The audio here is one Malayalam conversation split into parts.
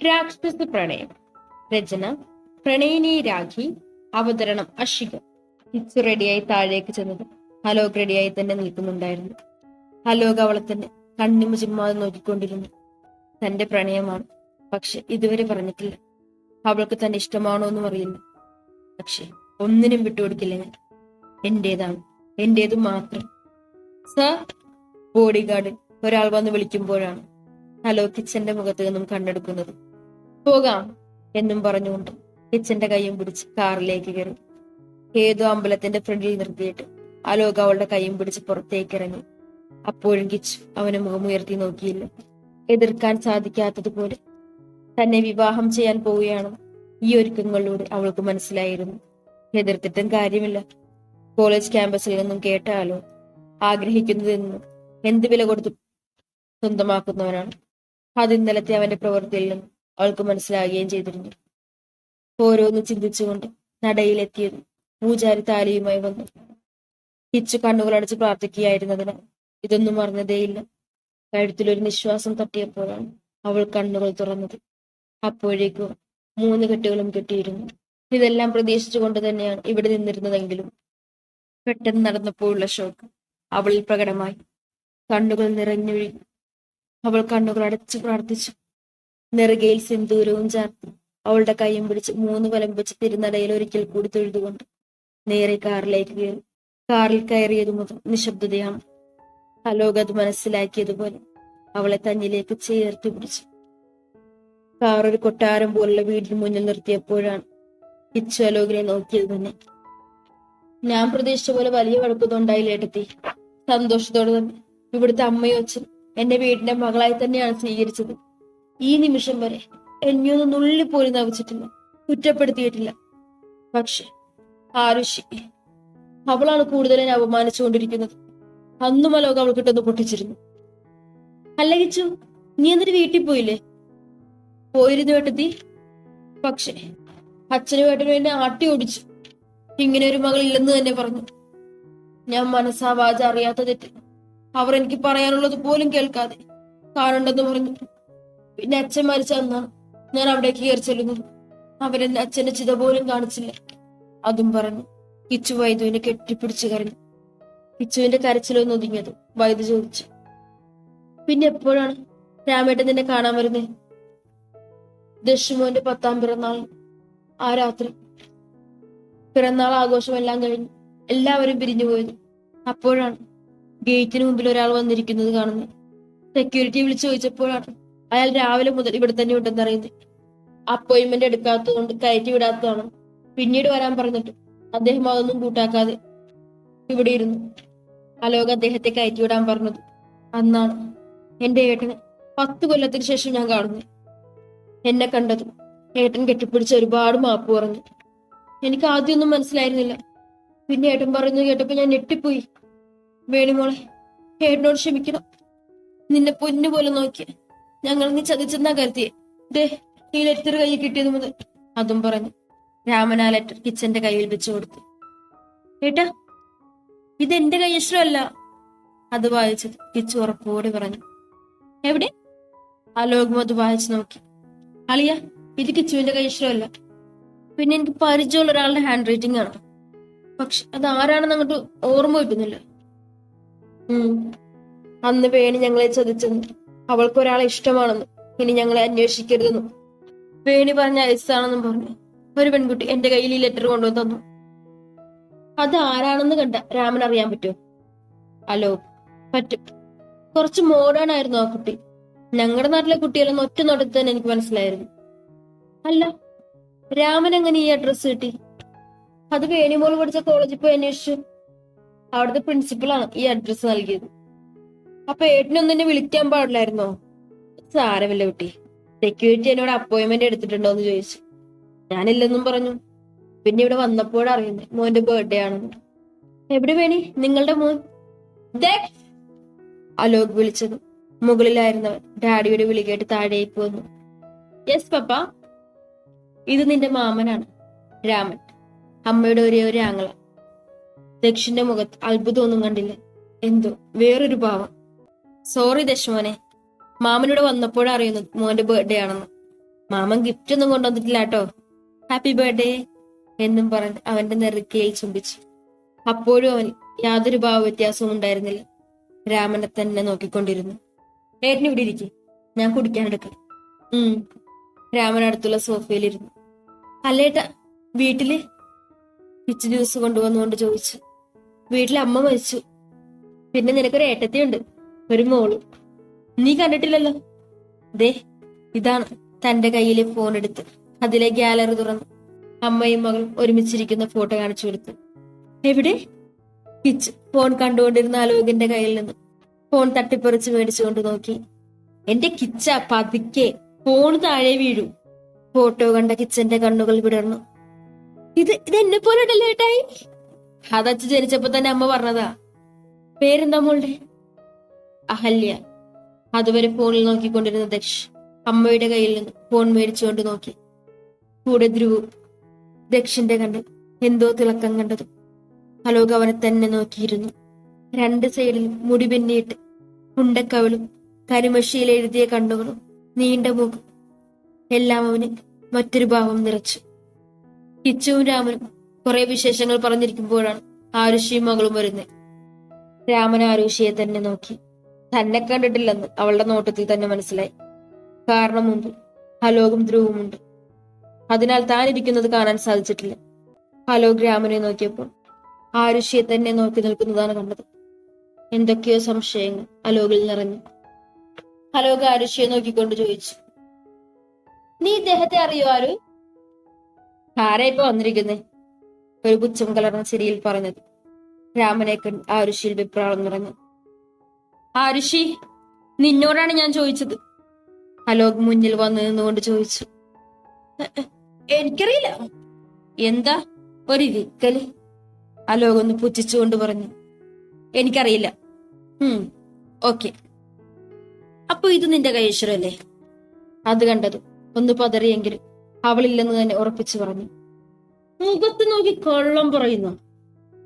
രാക്ഷസ പ്രണയം. രചന പ്രണയിനി രാഖി. അവതരണം അഷിക. കിച്ചു റെഡിയായി താഴേക്ക് ചെന്നത് അലോക് റെഡിയായി തന്നെ നിൽക്കുന്നുണ്ടായിരുന്നു. അലോക് അവളെ തന്നെ കണ്ണിമ ചിമ്മാതെ നോക്കിക്കൊണ്ടിരുന്നു. തന്റെ പ്രണയമാണ്, പക്ഷെ ഇതുവരെ പറഞ്ഞിട്ടില്ല. അവൾക്ക് തന്നെ ഇഷ്ടമാണോ എന്നും അറിയില്ല. പക്ഷെ ഒന്നിനും വിട്ടുകൊടുക്കില്ല ഞാൻ. എന്റേതാണ്, എന്റേത് മാത്രം. സർ, ബോഡി ഗാർഡിൽ ഒരാൾ വന്ന് വിളിക്കുമ്പോഴാണ് അലോക് കിച്ചന്റെ മുഖത്ത് നിന്നും കണ്ണെടുക്കുന്നത്. പോകാം എന്നും പറഞ്ഞുകൊണ്ട് കിച്ചന്റെ കൈയും പിടിച്ച് കാറിലേക്ക് കയറി. ഏതോ അമ്പലത്തിന്റെ ഫ്രണ്ടിൽ നിർത്തിയിട്ട് അലോക് അവളുടെ കൈയും പിടിച്ച് പുറത്തേക്ക് ഇറങ്ങി. അപ്പോഴും കിച്ചു അവനെ മുഖമുയർത്തി നോക്കിയില്ല. എതിർക്കാൻ സാധിക്കാത്തതുപോലെ തന്നെ വിവാഹം ചെയ്യാൻ പോവുകയാണ് ഈ ഒരുക്കങ്ങളിലൂടെ അവൾക്ക് മനസ്സിലായിരുന്നു. എതിർത്തിട്ടും കാര്യമില്ല. കോളേജ് ക്യാമ്പസിൽ നിന്നും കേട്ട അലോക് ആഗ്രഹിക്കുന്നതെന്നും എന്ത് വില കൊടുത്ത് സ്വന്തമാക്കുന്നവനാണ്. അത് ഇന്നലത്തെ അവന്റെ പ്രവൃത്തിയിൽ നിന്നും അവൾക്ക് മനസ്സിലാകുകയും ചെയ്തിരുന്നു. ഓരോന്ന് ചിന്തിച്ചുകൊണ്ട് നടയിലെത്തിയത് പൂജാരി താലിയുമായി വന്നു. കിച്ചു കണ്ണുകളടച്ച് പ്രാർത്ഥിക്കുകയായിരുന്നതിനാൽ ഇതൊന്നും അറിഞ്ഞതേയില്ല. കഴുത്തിലൊരു നിശ്വാസം തട്ടിയപ്പോഴാണ് അവൾ കണ്ണുകൾ തുറന്നത്. അപ്പോഴേക്കും 3 കെട്ടുകളും കെട്ടിയിരുന്നു. ഇതെല്ലാം പ്രതീക്ഷിച്ചുകൊണ്ട് തന്നെയാണ് ഇവിടെ നിന്നിരുന്നതെങ്കിലും പെട്ടെന്ന് നടന്നപ്പോഴുള്ള ഷോക്ക് അവളിൽ പ്രകടമായി. കണ്ണുകൾ നിറഞ്ഞൊഴുകി. അവൾ കണ്ണുകൾ അടച്ചു പ്രാർത്ഥിച്ചു. നെറുകയിൽ സിന്ദൂരവും ചാർത്തി അവളുടെ കൈയും പിടിച്ച് 3 വലം വെച്ച് തിരുനടയിൽ ഒരിക്കൽ കൂടി തൊഴുതുകൊണ്ട് നേരെ കാറിലേക്ക് കയറി. കാറിൽ കയറിയതു മുതൽ നിശബ്ദതയാണ്. അലോക് അത് മനസ്സിലാക്കിയതുപോലെ അവളെ തന്നിലേക്ക് ചേർത്ത് പിടിച്ചു. കാർ ഒരു കൊട്ടാരം പോലുള്ള വീടിന് മുന്നിൽ നിർത്തിയപ്പോഴാണ് കിച്ചു അലോകിനെ നോക്കിയത് തന്നെ. ഞാൻ പ്രതീക്ഷിച്ച പോലെ വലിയ കുഴപ്പമൊന്നുണ്ടായില്ല ഏട്ടത്തി. സന്തോഷത്തോടെ തന്നെ ഇവിടുത്തെ അമ്മയും അച്ഛനും എന്റെ വീടിന്റെ മകളായി തന്നെയാണ് സ്വീകരിച്ചത്. ഈ നിമിഷം വരെ എന്നെയൊന്നും നുള്ളിപ്പോലും നവിച്ചിട്ടില്ല, കുറ്റപ്പെടുത്തിയിട്ടില്ല. പക്ഷെ ആരുഷി, അവളാണ് കൂടുതൽ എന്നെ അപമാനിച്ചുകൊണ്ടിരിക്കുന്നത്. അന്നും അലോക് അവൾ കിട്ടൊന്ന് പൊട്ടിച്ചിരുന്നു. അല്ല കിച്ചു, നീ എന്നിട്ട് വീട്ടിൽ പോയില്ലേ? പോയിരുന്നു ഏട്ടത്തി. പക്ഷെ അച്ഛനും ഏട്ടനും എന്നെ ആട്ടി ഓടിച്ചു. ഇങ്ങനെ ഒരു മകൾ ഇല്ലെന്ന് തന്നെ പറഞ്ഞു. ഞാൻ മനസ്സാവാച അറിയാത്ത തെറ്റ് അവർ എനിക്ക് പറയാനുള്ളത് പോലും കേൾക്കാതെ കാണണ്ടെന്ന് പറഞ്ഞു. പിന്നെ അച്ഛൻ മരിച്ച അന്നാണ് ഞാൻ അവിടേക്ക് കയറി ചെല്ലുന്നത്. അവരെന്നെ അച്ഛന്റെ ചിത പോലും കാണിച്ചില്ല. അതും പറഞ്ഞു കിച്ചു വൈദ്യുവിനെ കെട്ടിപ്പിടിച്ചു കരഞ്ഞു. കിച്ചുവിന്റെ കരച്ചിലൊന്നും ഒതുങ്ങിയത് വൈദ്യു ചോദിച്ചു. പിന്നെ എപ്പോഴാണ് രാമേട്ടൻ നിന്നെ കാണാൻ വരുന്നേ? ദശുമോന്റെ 10ാം പിറന്നാൾ ആ രാത്രി. പിറന്നാൾ ആഘോഷമെല്ലാം കഴിഞ്ഞ് എല്ലാവരും പിരിഞ്ഞു പോയത്. അപ്പോഴാണ് ഗേറ്റിന് മുമ്പിൽ ഒരാൾ വന്നിരിക്കുന്നത് കാണുന്നത്. സെക്യൂരിറ്റി വിളിച്ചു ചോദിച്ചപ്പോഴാണ് അയാൾ രാവിലെ മുതൽ ഇവിടെ തന്നെ ഉണ്ടെന്ന് അറിയുന്നത്. അപ്പോയിന്റ്മെന്റ് എടുക്കാത്തതുകൊണ്ട് കയറ്റി വിടാത്തതാണ്. പിന്നീട് വരാൻ പറഞ്ഞിട്ട് അദ്ദേഹം അതൊന്നും കൂട്ടാക്കാതെ ഇവിടെ ഇരുന്നു. അലോക് അദ്ദേഹത്തെ കയറ്റി വിടാൻ പറഞ്ഞത് അന്നാണ്. എന്റെ ഏട്ടനെ 10 കൊല്ലത്തിന് ശേഷം ഞാൻ കാണുന്നു. എന്നെ കണ്ടതും ഏട്ടൻ കെട്ടിപ്പിടിച്ച് ഒരുപാട് മാപ്പ് പറഞ്ഞു. എനിക്ക് ആദ്യമൊന്നും മനസ്സിലായിരുന്നില്ല. പിന്നെ ഏട്ടൻ പറഞ്ഞു കേട്ടപ്പോ ഞാൻ ഞെട്ടിപ്പോയി. വേണിമോളെ, ഏട്ടനോട് ക്ഷമിക്കണം. നിന്നെ പൊന്നു പോലെ നോക്കിയ ഞങ്ങൾ നീ ചതിച്ചെന്നാ കരുതിയേ. ദേ, ഈ ലെറ്റർ കയ്യിൽ കിട്ടിയത് മുതൽ. അതും പറഞ്ഞു രാമൻ ആ ലെറ്റർ കിച്ചന്റെ കയ്യിൽ വെച്ചു കൊടുത്തു. ഏട്ടാ, ഇതെന്റെ കൈയശ്രമല്ല. അത് വായിച്ചത് കിച്ചു ഉറപ്പോടെ പറഞ്ഞു. എവിടെ? അലോകും അത് വായിച്ചു നോക്കി. അളിയ, ഇത് കിച്ചുവിന്റെ കൈയശ്രമല്ല. പിന്നെ എനിക്ക് പരിചയമുള്ള ഒരാളുടെ ഹാൻഡ് റൈറ്റിംഗ് ആണ്. പക്ഷെ അത് ആരാണെന്ന് അങ്ങോട്ട് ഓർമ്മ കിട്ടുന്നില്ല. അന്ന് വേണി ഞങ്ങളെ ചതിച്ചെന്ന്, അവൾക്ക് ഒരാളെ ഇഷ്ടമാണെന്നും ഇനി ഞങ്ങളെ അന്വേഷിക്കരുതെന്നും വേണി പറഞ്ഞ ഐസാണെന്നും പറഞ്ഞു ഒരു പെൺകുട്ടി എന്റെ കയ്യിൽ ഈ ലെറ്റർ കൊണ്ടുവന്ന് തന്നു. അത് ആരാണെന്ന് കണ്ട രാമൻ അറിയാൻ പറ്റുമോ? അലോക്, പറ്റും. കുറച്ച് മോഡേൺ ആയിരുന്നു ആ കുട്ടി. ഞങ്ങളുടെ നാട്ടിലെ കുട്ടികളെന്ന് ഒറ്റ നോട്ടത്തിൽ തന്നെ എനിക്ക് മനസ്സിലായിരുന്നു. അല്ല, രാമൻ എങ്ങനെ ഈ അഡ്രസ് കിട്ടി? അത് വേണിമോൾ പഠിച്ച കോളേജിൽ പോയി അന്വേഷിച്ചു. അവിടുത്തെ പ്രിൻസിപ്പളാണ് ഈ അഡ്രസ് നൽകിയത്. അപ്പൊ ഏട്ടനൊന്നും എന്നെ വിളിക്കാൻ പാടില്ലായിരുന്നോ? സാരമില്ല കുട്ടി. സെക്യൂരിറ്റി എന്നോട് അപ്പോയിന്റ്മെന്റ് എടുത്തിട്ടുണ്ടോ എന്ന് ചോദിച്ചു. ഞാനില്ലെന്നും പറഞ്ഞു. പിന്നെ ഇവിടെ വന്നപ്പോഴറിയുന്നേ മോന്റെ ബർത്ത്ഡേ ആണെന്ന്. എവിടെ വേണി നിങ്ങളുടെ മോൻ? അലോക് വിളിച്ചത് മുകളിലായിരുന്നവൻ ഡാഡിയുടെ വിളി കേട്ട് താഴേക്ക് വന്നു. യെസ് പപ്പ. ഇത് നിന്റെ മാമനാണ് രാമൻ, അമ്മയുടെ ഒരേ ഒരു ആങ്ങള. ദക്ഷിന്റെ മുഖത്ത് അത്ഭുതമൊന്നും കണ്ടില്ല, എന്തോ വേറൊരു ഭാവം. സോറി ദശുമോനെ, മാമനോട് വന്നപ്പോഴറിയുന്നത് മോന്റെ ബർത്ത്ഡേ ആണെന്ന്. മാമൻ ഗിഫ്റ്റ് ഒന്നും കൊണ്ടുവന്നിട്ടില്ല കേട്ടോ, ഹാപ്പി ബർത്ത്ഡേ എന്നും പറഞ്ഞ് അവന്റെ നെറുക്കയിൽ ചുംബിച്ചു. അപ്പോഴും അവൻ യാതൊരു ഭാവ വ്യത്യാസവും ഉണ്ടായിരുന്നില്ല. രാമനെ തന്നെ നോക്കിക്കൊണ്ടിരുന്നു. ഏട്ടന് ഇവിടെ ഇരിക്കും, ഞാൻ കുടിക്കാനെടുക്കാം. രാമൻ അടുത്തുള്ള സോഫയിലിരുന്നു. അല്ലേട്ടാ, വീട്ടില് പിച്ച് ജ്യൂസ് കൊണ്ടുവന്നുകൊണ്ട് ചോദിച്ചു. വീട്ടിലെ അമ്മ മരിച്ചു, പിന്നെ നിനക്കൊരു ഏട്ടത്തിയുണ്ട്, ഒരു മോള്. നീ കണ്ടിട്ടില്ലല്ലോ. ദേ ഇതാണ്. തന്റെ കയ്യിലെ ഫോൺ എടുത്ത് അതിലെ ഗാലറി തുറന്നു അമ്മയും മകളും ഒരുമിച്ചിരിക്കുന്ന ഫോട്ടോ കാണിച്ചു കൊടുത്തു. എവിടെ? കിച്ച് ഫോൺ കണ്ടുകൊണ്ടിരുന്ന ആലോകിന്റെ കയ്യിൽ നിന്ന് ഫോൺ തട്ടിപ്പറിച്ച് മേടിച്ചുകൊണ്ട് നോക്കി. എന്റെ കിച്ച, പതുക്കെ, ഫോൺ താഴെ വീഴൂ. ഫോട്ടോ കണ്ട കിച്ചന്റെ കണ്ണുകൾ വിടർന്നു. ഇത് എന്നെ പോലെ ഏട്ടായി? അതച്ച് ജനിച്ചപ്പോ തന്നെ അമ്മ പറഞ്ഞതാ. പേരെന്താ മോളുടെ? അഹല്യ. അതുവരെ ഫോണിൽ നോക്കിക്കൊണ്ടിരുന്ന ദക്ഷ് അമ്മയുടെ കയ്യിൽ നിന്ന് ഫോൺ മേടിച്ചുകൊണ്ട് നോക്കി. കൂടെ ധ്രുവു. ദക്ഷിന്റെ കണ്ണിൽ എന്തോ തിളക്കം കണ്ടതും അലോക് അവനെ തന്നെ നോക്കിയിരുന്നു. രണ്ട് സൈഡിലും മുടി പിന്നിയിട്ട് ഉണ്ടക്കവളും കരിമഷിയിൽ എഴുതിയ കണ്ണുകളും നീണ്ട മൂക്കും എല്ലാം അവന് മറ്റൊരു ഭാവം നിറച്ചു. കിച്ചുവും രാമനും കുറെ വിശേഷങ്ങൾ പറഞ്ഞിരിക്കുമ്പോഴാണ് ആരുഷിയും മകളും വരുന്നത്. രാമൻ ആരുഷിയെ തന്നെ നോക്കി. തന്നെ കണ്ടിട്ടില്ലെന്ന് അവളുടെ നോട്ടത്തിൽ തന്നെ മനസ്സിലായി. കാരണം മുമ്പിൽ അലോകും ധ്രുവുമുണ്ട്. അതിനാൽ താൻ ഇരിക്കുന്നത് കാണാൻ സാധിച്ചിട്ടില്ല. അലോക് രാമനെ നോക്കിയപ്പോൾ ആരുഷിയെ തന്നെ നോക്കി നിൽക്കുന്നതാണ് കണ്ടത്. എന്തൊക്കെയോ സംശയങ്ങൾ അലോകിൽ നിറഞ്ഞു. അലോക് ആരുഷിയെ നോക്കിക്കൊണ്ട് ചോദിച്ചു, നീ ഇദ്ദേഹത്തെ അറിയോ ആരു? ആരാ ഇപ്പൊ വന്നിരിക്കുന്നേ? ഒരു പുച്ഛം കലർന്ന ചിരിയിൽ പറഞ്ഞത്. രാമനെ കണ്ട് ആരുഷിയിൽ വിപ്രാളം നിറഞ്ഞു. ആരുഷി, നിന്നോടാണ് ഞാൻ ചോദിച്ചത്. അലോക് മുന്നിൽ വന്നു നിന്നുകൊണ്ട് ചോദിച്ചു. എനിക്കറിയില്ല. എന്താ ഒരു വിക്കല്? അലോക് ഒന്ന് പുച്ഛിച്ചുകൊണ്ട് പറഞ്ഞു. എനിക്കറിയില്ല. ഓക്കെ. അപ്പൊ ഇത് നിന്റെ കൈശ്വരല്ലേ? അത് കണ്ടതും ഒന്ന് പതറിയെങ്കിലും അവളില്ലെന്ന് തന്നെ ഉറപ്പിച്ചു പറഞ്ഞു. മുഖത്ത് നോക്കി കള്ളം പറയുന്നു.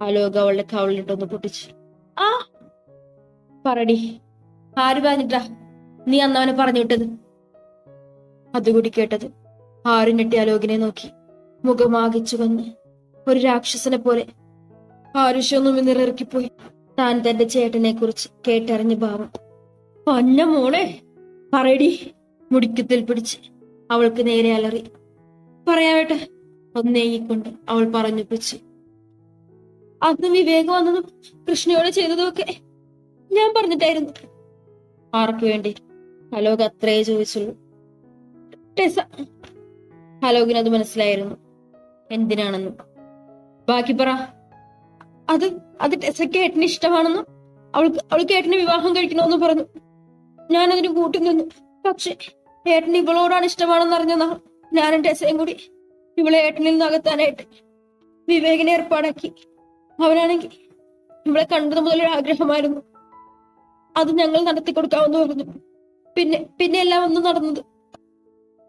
അലോക് അവളുടെ കവളിലിട്ടൊന്ന് പൊട്ടിച്ചു. ആ പറടി, ആര് പറഞ്ഞിട്ടാ നീ അന്നവനെ പറഞ്ഞു വിട്ടത്? അതുകൂടി കേട്ടത് ആരും ഞെട്ടി അലോകിനെ നോക്കി. മുഖമാകിച്ചു വന്ന് ഒരു രാക്ഷസനെ പോലെ ആരുഷൊന്നും നിറയിറക്കിപ്പോയി. താൻ തന്റെ ചേട്ടനെ കുറിച്ച് കേട്ടറിഞ്ഞ ഭാവം. പന്ന മോളെ പറയടി. മുടിക്കത്തിൽ പിടിച്ച് അവൾക്ക് നേരെ അലറി. പറയാവട്ടെ ഒന്നേങ്ങിക്കൊണ്ട് അവൾ പറഞ്ഞുപ്പിച്ചു. അന്ന് വിവേകം വന്നതും കൃഷ്ണയോട് ചെയ്തതും ഒക്കെ ഞാൻ പറഞ്ഞിട്ടായിരുന്നു. ആർക്ക് വേണ്ടി? അലോക് അത്രേ ചോദിച്ചുള്ളൂ. ടെസ. അലോകിന് അത് മനസ്സിലായിരുന്നു എന്തിനാണെന്ന്. ബാക്കി പറ. അത് ടെസയ്ക്ക് ഏട്ടന് ഇഷ്ടമാണെന്നും അവൾക്ക് ഏട്ടനെ വിവാഹം കഴിക്കണമെന്നും പറഞ്ഞു. ഞാനതിന് കൂട്ടി നിന്നു. പക്ഷെ ഏട്ടന് ഇവളോടാണ് ഇഷ്ടമാണെന്ന് അറിഞ്ഞതാ ഞാനും ടെസയും കൂടി ഇവളെ ഏട്ടനിൽ നിന്ന് അകത്താനായിട്ട് വിവേകിനെ ഏർപ്പാടാക്കി. അവനാണെങ്കിൽ ഇവളെ കണ്ടത് മുതലൊരു ആഗ്രഹമായിരുന്നു. അത് ഞങ്ങൾ നടത്തി കൊടുക്കാമെന്ന് പറഞ്ഞു. പിന്നെ എല്ലാം ഒന്നും നടന്നത്.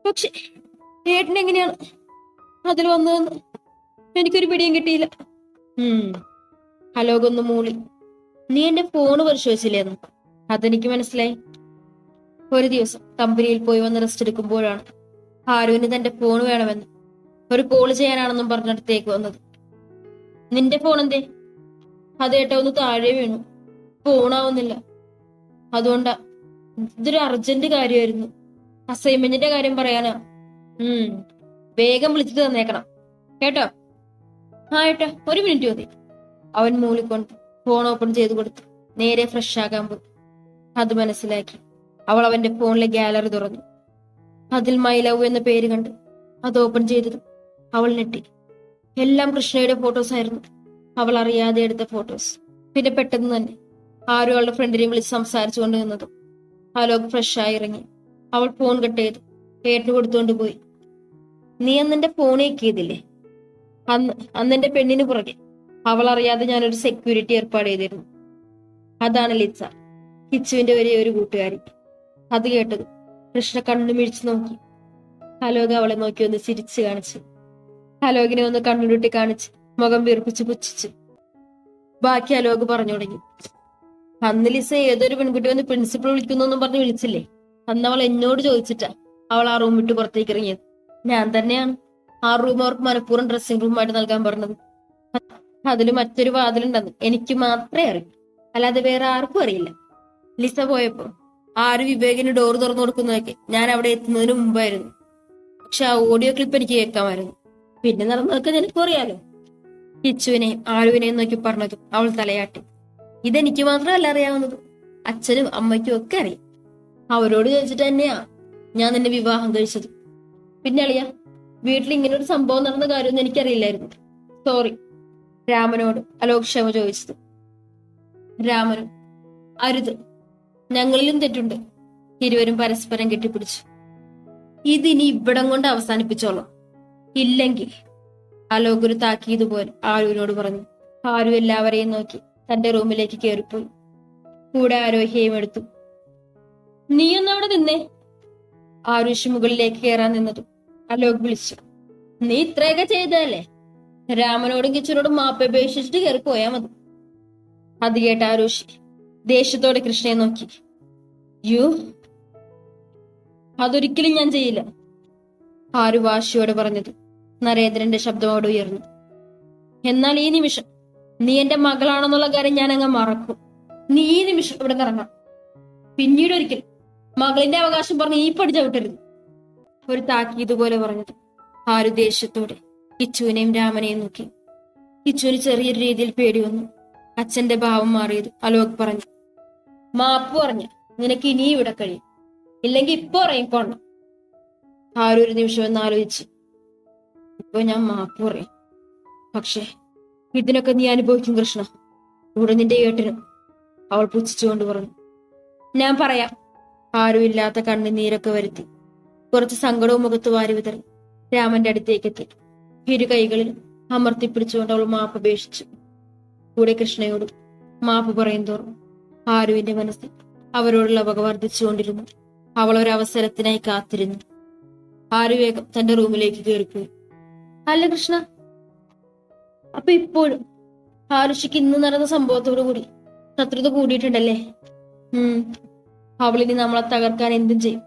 പക്ഷെ ഏട്ടൻ എങ്ങനെയാണ് അതിൽ വന്നതെന്ന് എനിക്കൊരു പിടിയും കിട്ടിയില്ല. അലോകൊന്ന് മൂളി. നീ എന്റെ ഫോണ് പരിശോധിച്ചില്ലേന്ന്? അതെനിക്ക് മനസ്സിലായി. ഒരു ദിവസം കമ്പനിയിൽ പോയി വന്ന് റെസ്റ്റ് എടുക്കുമ്പോഴാണ് ആരുവിന് തന്റെ ഫോൺ വേണമെന്ന് ഒരു കോള് ചെയ്യാനാണെന്നും പറഞ്ഞിടത്തേക്ക് വന്നത്. നിന്റെ ഫോൺ എന്തേ? അതേട്ടാ ഒന്ന് താഴെ വീണു, ഫോണാവുന്നില്ല. അതുകൊണ്ടാ. ഇതൊരു അർജന്റ് കാര്യമായിരുന്നു, അസൈൻമെന്റിന്റെ കാര്യം പറയാനാ. വേഗം വിളിച്ചിട്ട് തന്നേക്കണം കേട്ടോ. ആ ഏട്ടാ, ഒരു മിനിറ്റ് മതി. അവൻ മൂളിക്കൊണ്ട് ഫോൺ ഓപ്പൺ ചെയ്ത് കൊടുത്തു. നേരെ ഫ്രഷ് ആകാൻ പോയി. അത് മനസ്സിലാക്കി അവൾ അവന്റെ ഫോണിലെ ഗാലറി തുറന്നു. അതിൽ മൈ ലവ് എന്ന പേര് കണ്ട് അത് ഓപ്പൺ ചെയ്തതും അവൾ ഞെട്ടി. എല്ലാം കൃഷ്ണയുടെ ഫോട്ടോസ് ആയിരുന്നു. അവൾ അറിയാതെ എടുത്ത ഫോട്ടോസ്. പിന്നെ പെട്ടെന്ന് തന്നെ ആരും അവളുടെ ഫ്രണ്ടിനെ വിളിച്ച് സംസാരിച്ചു കൊണ്ട് നിന്നതും അലോക് ഫ്രഷായി ഇറങ്ങി. അവൾ ഫോൺ കട്ട് ചെയ്തു ഏട്ടന് കൊടുത്തുകൊണ്ട് പോയി. നീ അന്നെന്റെ ഫോൺ ഏക്കിയതില്ലേ? അന്നെന്റെ പെണ്ണിന് പുറകെ അവൾ അറിയാതെ ഞാനൊരു സെക്യൂരിറ്റി ഏർപ്പാട് ചെയ്തിരുന്നു. അതാണ് ലിസ, കിച്ചുവിന്റെ ഒരു കൂട്ടുകാരി. അത് കേട്ടത് കൃഷ്ണ കണ്ണു മിഴിച്ചു നോക്കി. അലോക് അവളെ നോക്കി ഒന്ന് ചിരിച്ചു കാണിച്ചു. അലോകിനെ ഒന്ന് കണ്ണുരുട്ടി കാണിച്ച് മുഖം വീർപ്പിച്ച് പുച്ഛിച്ചു. ബാക്കി അലോക് പറഞ്ഞു തുടങ്ങി. അന്ന് ലിസ ഏതൊരു പെൺകുട്ടി വന്ന് പ്രിൻസിപ്പൾ വിളിക്കുന്നു പറഞ്ഞ് വിളിച്ചില്ലേ? അന്ന് അവൾ എന്നോട് ചോദിച്ചിട്ടാ അവൾ ആ റൂം വിട്ട് പുറത്തേക്ക് ഇറങ്ങിയത്. ഞാൻ തന്നെയാണ് ആ റൂം അവർക്ക് മനഃപൂർവ്വം ഡ്രസ്സിംഗ് റൂമായിട്ട് നൽകാൻ പറഞ്ഞത്. അതിൽ മറ്റൊരു വാതിലുണ്ടെന്ന് എനിക്ക് മാത്രമേ അറിയൂ, അല്ലാതെ വേറെ ആർക്കും അറിയില്ല. ലിസ പോയപ്പോ ആര് വിവേകിന് ഡോർ തുറന്നു കൊടുക്കുന്നതൊക്കെ ഞാൻ അവിടെ എത്തുന്നതിന് മുമ്പായിരുന്നു. പക്ഷെ ആ ഓഡിയോ ക്ലിപ്പ് എനിക്ക് കേൾക്കാമായിരുന്നു. പിന്നെ നടന്നതൊക്കെ നിനക്കും അറിയാലോ. കിച്ചുവിനെയും ആലുവിനെയും നോക്കി പറഞ്ഞതും അവൾ തലയാട്ടി. ഇതെനിക്ക് മാത്രമല്ല അറിയാവുന്നത്, അച്ഛനും അമ്മയ്ക്കും ഒക്കെ അറിയാം. അവരോട് ചോദിച്ചിട്ട് തന്നെയാ ഞാൻ നിന്നെ വിവാഹം കഴിച്ചത്. പിന്നെ അളിയ, വീട്ടിൽ ഇങ്ങനെ ഒരു സംഭവം നടന്ന കാര്യമൊന്നും എനിക്കറിയില്ലായിരുന്നു. സോറി. രാമനോട് അലോക് ക്ഷമ ചോദിച്ചത്. രാമനും അരുത്, ഞങ്ങളിലും തെറ്റുണ്ട്. ഇരുവരും പരസ്പരം കെട്ടിപ്പിടിച്ചു. ഇതിനി ഇവിടം കൊണ്ട് അവസാനിപ്പിച്ചോളാം, ഇല്ലെങ്കിൽ അലോക് ഒരു താക്കീതുപോലെ ആരുവിനോട് പറഞ്ഞു. ആരു എല്ലാവരെയും നോക്കി തന്റെ റൂമിലേക്ക് കയറിപ്പോയി. കൂടെ ആരോഹ്യയും എടുത്തു. നീയൊന്നവിടെ നിന്നേ. ആരുഷ് മുകളിലേക്ക് കയറാൻ നിന്നതും അലോക് വിളിച്ചു. നീ ഇത്രയൊക്കെ ചെയ്തതല്ലേ, രാമനോടും കിച്ചനോടും മാപ്പപേക്ഷിച്ചിട്ട് കയറി പോയാ മതി. അത് കേട്ട ആരുഷി ദേഷ്യത്തോടെ കൃഷ്ണയെ നോക്കി. യു, അതൊരിക്കലും ഞാൻ ചെയ്യില്ല. ആരു വാശിയോടെ പറഞ്ഞത് നരേന്ദ്രന്റെ ശബ്ദമോട് ഉയർന്നു. എന്നാൽ ഈ നിമിഷം നീ എന്റെ മകളാണെന്നുള്ള കാര്യം ഞാൻ അങ്ങ് മറക്കും. നീ ഈ നിമിഷം ഇവിടെ ഇറങ്ങാം. പിന്നീട് ഒരിക്കൽ മകളിന്റെ അവകാശം പറഞ്ഞ് ഈ പടി ചവിട്ടരുത്. ഒരു താക്കീത് പോലെ പറഞ്ഞത് ആരു ദേഷ്യത്തോടെ കിച്ചുവിനെയും രാമനെയും നോക്കി. കിച്ചുവിന് ചെറിയൊരു രീതിയിൽ പേടി വന്നു. അച്ഛന്റെ ഭാവം മാറിയത് അലോക് പറഞ്ഞു. മാപ്പ് പറഞ്ഞ നിനക്ക് ഇനിയും ഇവിടെ കഴിയും, ഇല്ലെങ്കിൽ ഇപ്പൊ ഇറങ്ങിക്കോണം. ആരും ഒരു നിമിഷം എന്ന് ആലോചിച്ച്. ഇപ്പൊ ഞാൻ മാപ്പ് പറയും, പക്ഷേ ഇതിനൊക്കെ നീ അനുഭവിക്കും കൃഷ്ണ, കൂടെ നിന്റെ ഏട്ടനും. അവൾ പുച്ഛിച്ചുകൊണ്ട് പറഞ്ഞു. ഞാൻ പറയാം. ആരും ഇല്ലാത്ത കണ്ണുനീരൊക്കെ വരുത്തി കുറച്ച് സങ്കടവും മുഖത്ത് വാരി വിതറി രാമന്റെ അടുത്തേക്കെത്തി. ഇരു കൈകളിൽ അമർത്തിപ്പിടിച്ചുകൊണ്ട് അവൾ മാപ്പ് അപേക്ഷിച്ചു. കൂടെ കൃഷ്ണയോടും മാപ്പ് പറയും തോറും ആരുവിന്റെ മനസ്സിൽ അവരോടുള്ള വക വർദ്ധിച്ചുകൊണ്ടിരുന്നു. അവൾ ഒരവസരത്തിനായി കാത്തിരുന്നു. ആരു വേഗം തന്റെ റൂമിലേക്ക് കയറിപ്പോയി. അല്ല കൃഷ്ണ, അപ്പൊ ഇപ്പോഴും ആരുഷിക്ക് ഇന്ന് നടന്ന സംഭവത്തോടു കൂടി ശത്രുത കൂടിയിട്ടുണ്ടല്ലേ? അവളിനി നമ്മളെ തകർക്കാൻ എന്തും ചെയ്യും.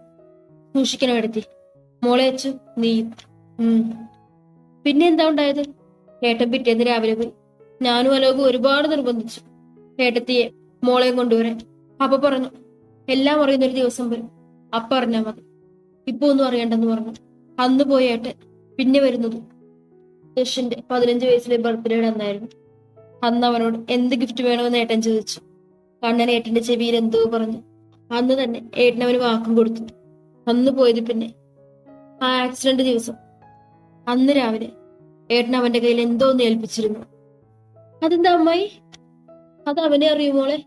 സൂക്ഷിക്കണം എടുത്തി. മോളെ അച്ചു നീയും. പിന്നെ എന്താ ഉണ്ടായത്? ഏട്ടൻ പിറ്റേന്ന് രാവിലെ പോയി. ഞാനും അലോകും ഒരുപാട് നിർബന്ധിച്ചു ഏട്ടത്തിയെ മോളെയും കൊണ്ടുവരാൻ. അപ്പൊ പറഞ്ഞു എല്ലാം അറിയുന്നൊരു ദിവസം വരും, അപ്പ അറിഞ്ഞാ മതി, ഇപ്പൊ ഒന്നും അറിയണ്ടെന്ന് പറഞ്ഞു. അന്ന് പോയ ഏട്ടൻ പിന്നെ വരുന്നത് യഷിന്റെ 15 വയസ്സിലെ ബർത്ത്ഡേയുടെ അന്നായിരുന്നു. അന്ന് അവനോട് എന്ത് ഗിഫ്റ്റ് വേണമെന്ന് ഏട്ടൻ ചോദിച്ചു. കണ്ണൻ ഏട്ടന്റെ ചെവിയിൽ എന്തോ പറഞ്ഞു. അന്ന് തന്നെ ഏട്ടൻ അവന് വാക്കും കൊടുത്തു. അന്ന് പോയത് പിന്നെ ആ ആക്സിഡന്റ് ദിവസം അന്ന് രാവിലെ ഏട്ടൻ അവന്റെ കയ്യിൽ എന്തോ ഒന്ന് ഏൽപ്പിച്ചിരുന്നു. അതെന്താ അമ്മായി? അത് അവനെ അറിയൂ മോളെ,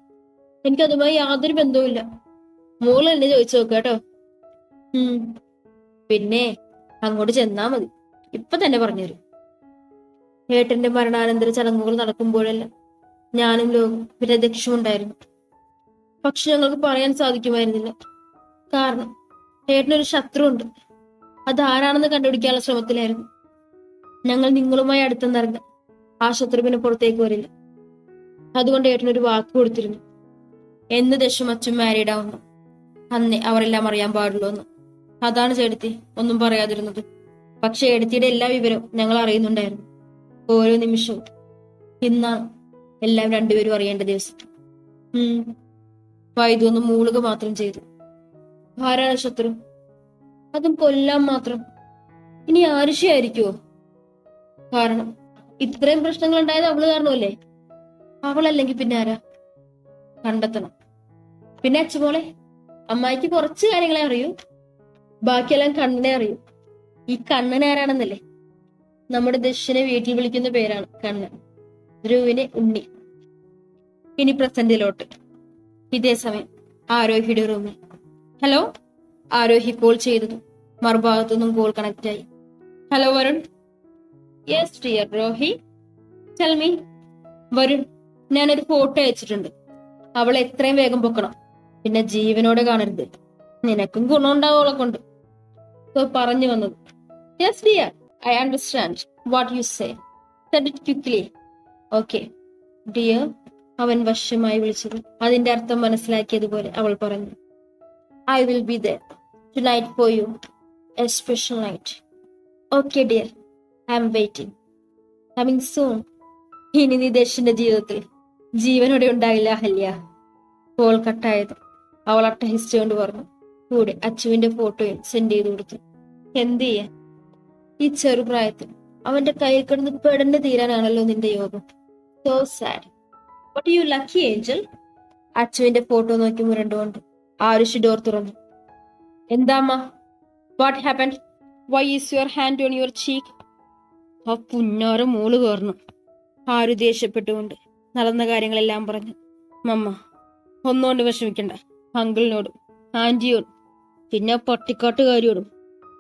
എനിക്കതുമായി യാതൊരു ബന്ധവുമില്ല. മോള് എന്നെ ചോദിച്ചു നോക്കുക കേട്ടോ. പിന്നെ അങ്ങോട്ട് ചെന്നാ മതി, ഇപ്പൊ തന്നെ പറഞ്ഞുതരും. ഏട്ടന്റെ മരണാനന്തര ചടങ്ങുകൾ നടക്കുമ്പോഴെല്ലാം ഞാനും ലോകം പിന്നെ ദക്ഷുണ്ടായിരുന്നു. പക്ഷെ ഞങ്ങൾക്ക് പറയാൻ സാധിക്കുമായിരുന്നില്ല, കാരണം ഏട്ടനൊരു ശത്രുണ്ട്. അതാരാണെന്ന് കണ്ടുപിടിക്കാനുള്ള ശ്രമത്തിലായിരുന്നു ഞങ്ങൾ. നിങ്ങളുമായി അടുത്തെന്നറിഞ്ഞ ആ ശത്രു പിന്നെ പുറത്തേക്ക് വരില്ല. അതുകൊണ്ട് ഏട്ടനൊരു വാക്ക് കൊടുത്തിരുന്നു, എന്ന് ദശും അച്ഛൻ മാരീഡ് ആവുന്നു അന്നേ അവരെല്ലാം അറിയാൻ പാടുള്ളൂ എന്ന്. അതാണ് ചേട്ടത്തി ഒന്നും പറയാതിരുന്നത്. പക്ഷെ ഏടത്തിയുടെ എല്ലാ വിവരവും ഞങ്ങൾ അറിയുന്നുണ്ടായിരുന്നു, ഓരോ നിമിഷവും. ഇന്നാണ് എല്ലാം രണ്ടുപേരും അറിയേണ്ട ദിവസം. വൈദ്യു ഒന്ന് മൂളുക മാത്രം ചെയ്തു. ആരാണ് ശത്രു? അതും കൊല്ലാൻ മാത്രം. ഇനി ആരുഷിയായിരിക്കുവോ? കാരണം ഇത്രയും പ്രശ്നങ്ങൾ ഉണ്ടായത് അവള് കാരണമല്ലേ? അവളല്ലെങ്കിൽ പിന്നെ ആരാ? കണ്ടെത്തണം. പിന്നെ അച്ചുമോളെ, അമ്മായിക്ക് കുറച്ച് കാര്യങ്ങളെ അറിയൂ, ബാക്കിയെല്ലാം കണ്ണനെ അറിയൂ. ഈ കണ്ണൻ ആരാണെന്നല്ലേ? നമ്മുടെ ദശിനെ വീട്ടിൽ വിളിക്കുന്ന പേരാണ് കണ്ണൻ, ധ്രുവിനെ ഉണ്ണി. ഇനി പ്രസന്റിലോട്ട്. ഇതേ സമയം ആരോഹിയുടെ റൂമിൽ. ഹലോ. ആരോഹി കോൾ ചെയ്തതും മറുഭാഗത്തുനിന്നും കോൾ കണക്ട് ആയി. Hello Varun. Yes dear Rohi, tell me. Varun, ഞാനൊരു ഫോട്ടോ അയച്ചിട്ടുണ്ട്. അവളെ എത്രയും വേഗം പൊക്കണം, പിന്നെ ജീവനോടെ കാണരുത്. നിനക്കും ഗുണമുണ്ടാവോളെ കൊണ്ട് പറഞ്ഞു വന്നത്. Yes dear, I understand what you say. Send it quickly. Okay dear. അവൻ വശ്യമായി വിളിച്ചത് അതിന്റെ അർത്ഥം മനസ്സിലാക്കിയതുപോലെ അവൾ പറഞ്ഞു. I will be there tonight for you. A special night. Okay dear, I M waiting. Coming soon. ഇനി നീ ദർശന്റെ ജീവിതത്തിൽ ജീവനോടെ ഉണ്ടായില്ല അഹല്യ. കോൾ കട്ടായത് അവൾ അട്ടഹസിച്ചുകൊണ്ട് പറഞ്ഞു. കൂടെ അച്ചുവിന്റെ ഫോട്ടോയും സെൻഡ് ചെയ്ത് കൊടുത്തു. എന്ത് ചെയ്യാൻ, ഈ ചെറുപ്രായത്തിൽ അവന്റെ കയ്യിൽ കിടന്ന് പെടന്ന് തീരാനാണല്ലോ നിന്റെ യോഗം. So sad. What you lucky angel. അച്ചുവിന്റെ ഫോട്ടോ നോക്കി മുരണ്ടുകൊണ്ട് ആരുഷി ഡോർ തുറന്നു. എന്താമ്മ, what happen? Why is your hand on your cheek? ആ പുന്നാര മൂള് കയറണം. ആരു ദേഷ്യപ്പെട്ടുകൊണ്ട് നടന്ന കാര്യങ്ങളെല്ലാം പറഞ്ഞു. മമ്മ, ഒന്നുകൊണ്ട് വിഷമിക്കണ്ട. അങ്കിളിനോടും ആന്റിയോടും പിന്നെ പട്ടിക്കാട്ടുകാരിയോടും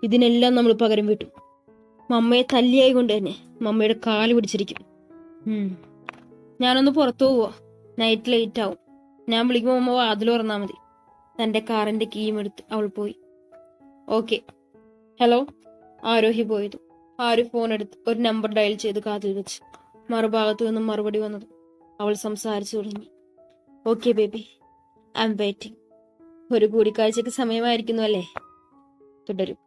ഇതിനെല്ലാം നമ്മൾ പകരം വിട്ടു. മമ്മയെ തല്ലിയായി കൊണ്ട് തന്നെ മമ്മയുടെ കാല് പിടിച്ചിരിക്കും. ഞാനൊന്ന് പുറത്തു പോവാ, നൈറ്റ് ലേറ്റ് ആവും. ഞാൻ വിളിക്കുമ്പോൾ മമ്മ വാതിൽ തുറന്നാൽ മതി. തന്റെ കാറിന്റെ കീയും എടുത്ത് അവൾ പോയി. ഓക്കെ. ഹലോ. ആരോഹി പോയതു. ആര് ഫോൺ എടുത്ത് ഒരു നമ്പർ ഡയൽ ചെയ്ത് കാതിൽ വെച്ച്. മറുഭാഗത്തു നിന്നും മറുപടി വന്നത്. അവൾ സംസാരിച്ചു തുടങ്ങി. Okay baby, I M waiting. ഒരു കൂടിക്കാഴ്ചക്ക് സമയമായിരിക്കുന്നു അല്ലേ? തുടരും.